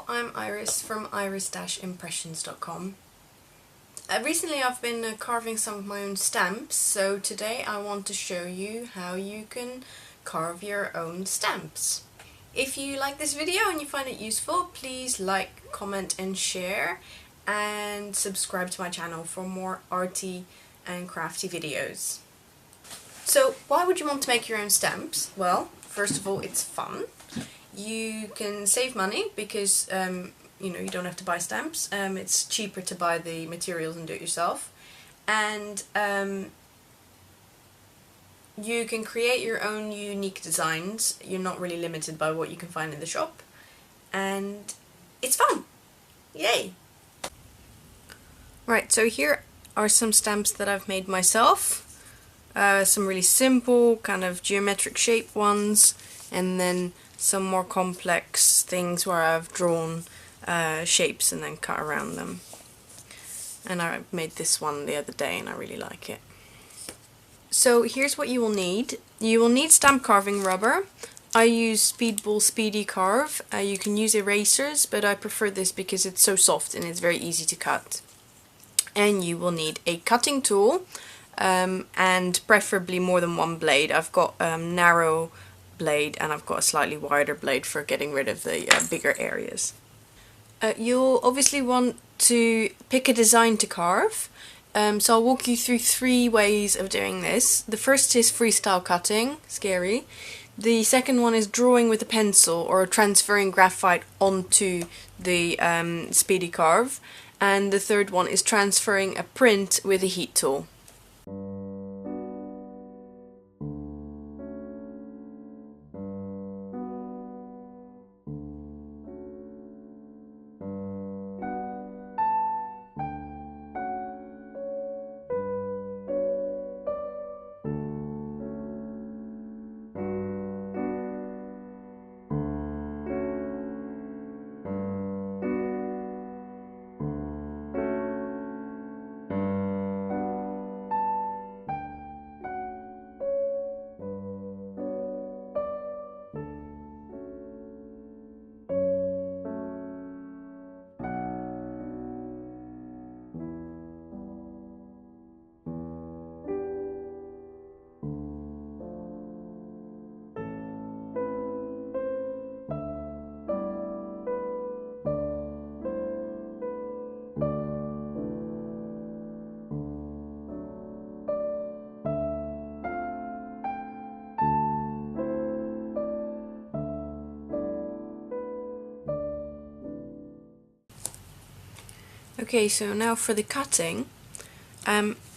Hello, I'm Iris from iris-impressions.com. Recently I've been carving some of my own stamps, so today I want to show you how you can carve your own stamps. If you like this video and you find it useful, please like, comment and share, and subscribe to my channel for more arty and crafty videos. So why would you want to make your own stamps? Well, first of all, it's fun. You can save money because you don't have to buy stamps. It's cheaper to buy the materials and do it yourself. And you can create your own unique designs. You're not really limited by what you can find in the shop. And it's fun! Yay! Right, so here are some stamps that I've made myself. Some really simple, kind of geometric shape ones, and then some more complex things where I've drawn shapes and then cut around them. And I made this one the other day and I really like it. So here's what you will need. You will need stamp carving rubber. I use Speedball Speedy Carve. You can use erasers, but I prefer this because it's so soft and it's very easy to cut. And you will need a cutting tool, and preferably more than one blade. I've got narrow blade and I've got a slightly wider blade for getting rid of the bigger areas. You'll obviously want to pick a design to carve, so I'll walk you through 3 ways of doing this. The first is freestyle cutting, scary. The second one is drawing with a pencil or transferring graphite onto the Speedy Carve, and the third one is transferring a print with a heat tool. Okay, so now for the cutting,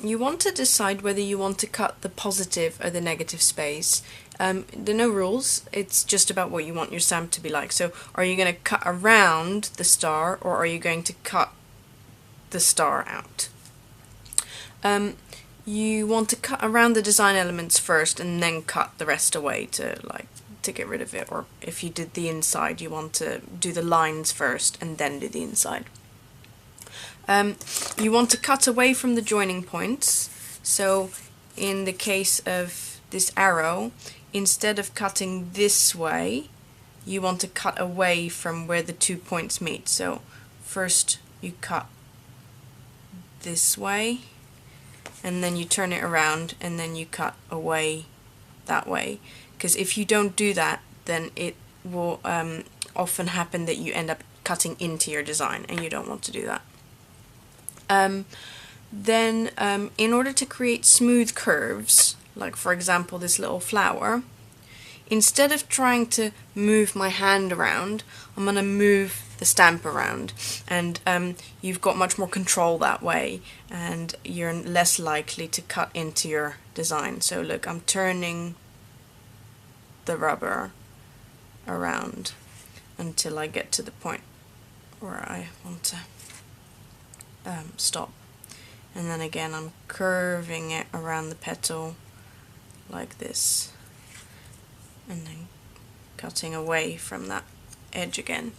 you want to decide whether you want to cut the positive or the negative space. There are no rules, it's just about what you want your stamp to be like. So are you going to cut around the star or are you going to cut the star out? You want to cut around the design elements first and then cut the rest away to get rid of it, or if you did the inside you want to do the lines first and then do the inside. You want to cut away from the joining points, so in the case of this arrow, instead of cutting this way, you want to cut away from where the 2 points meet. So first you cut this way, and then you turn it around, and then you cut away that way. Because if you don't do that, then it will often happen that you end up cutting into your design, and you don't want to do that. Then in order to create smooth curves, like for example this little flower, instead of trying to move my hand around, I'm going to move the stamp around, and you've got much more control that way and you're less likely to cut into your design. So look, I'm turning the rubber around until I get to the point where I want to stop, and then again I'm curving it around the petal like this and then cutting away from that edge again.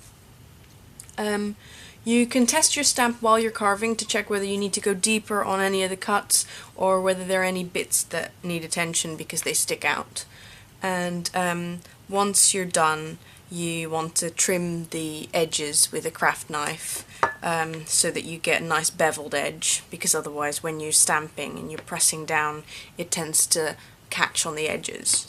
You can test your stamp while you're carving to check whether you need to go deeper on any of the cuts or whether there are any bits that need attention because they stick out. And once you're done, you want to trim the edges with a craft knife so that you get a nice beveled edge, because otherwise when you're stamping and you're pressing down it tends to catch on the edges.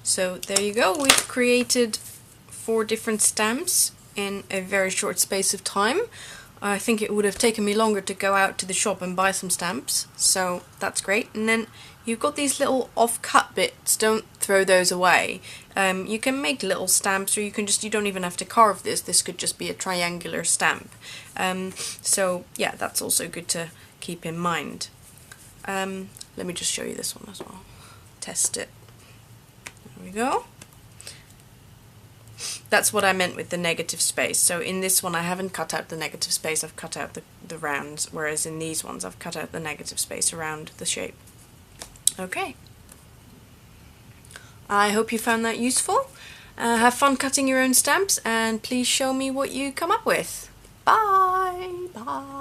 So there you go, we've created 4 different stamps in a very short space of time. I think it would have taken me longer to go out to the shop and buy some stamps, so that's great. And then you've got these little off-cut bits, don't throw those away. You can make little stamps, or you don't even have to carve this could just be a triangular stamp. So yeah, that's also good to keep in mind. Let me just show you this one as well, test it. There we go. That's what I meant with the negative space. So in this one I haven't cut out the negative space, I've cut out the rounds, whereas in these ones I've cut out the negative space around the shape. Okay. I hope you found that useful. Have fun cutting your own stamps, and please show me what you come up with. Bye! Bye!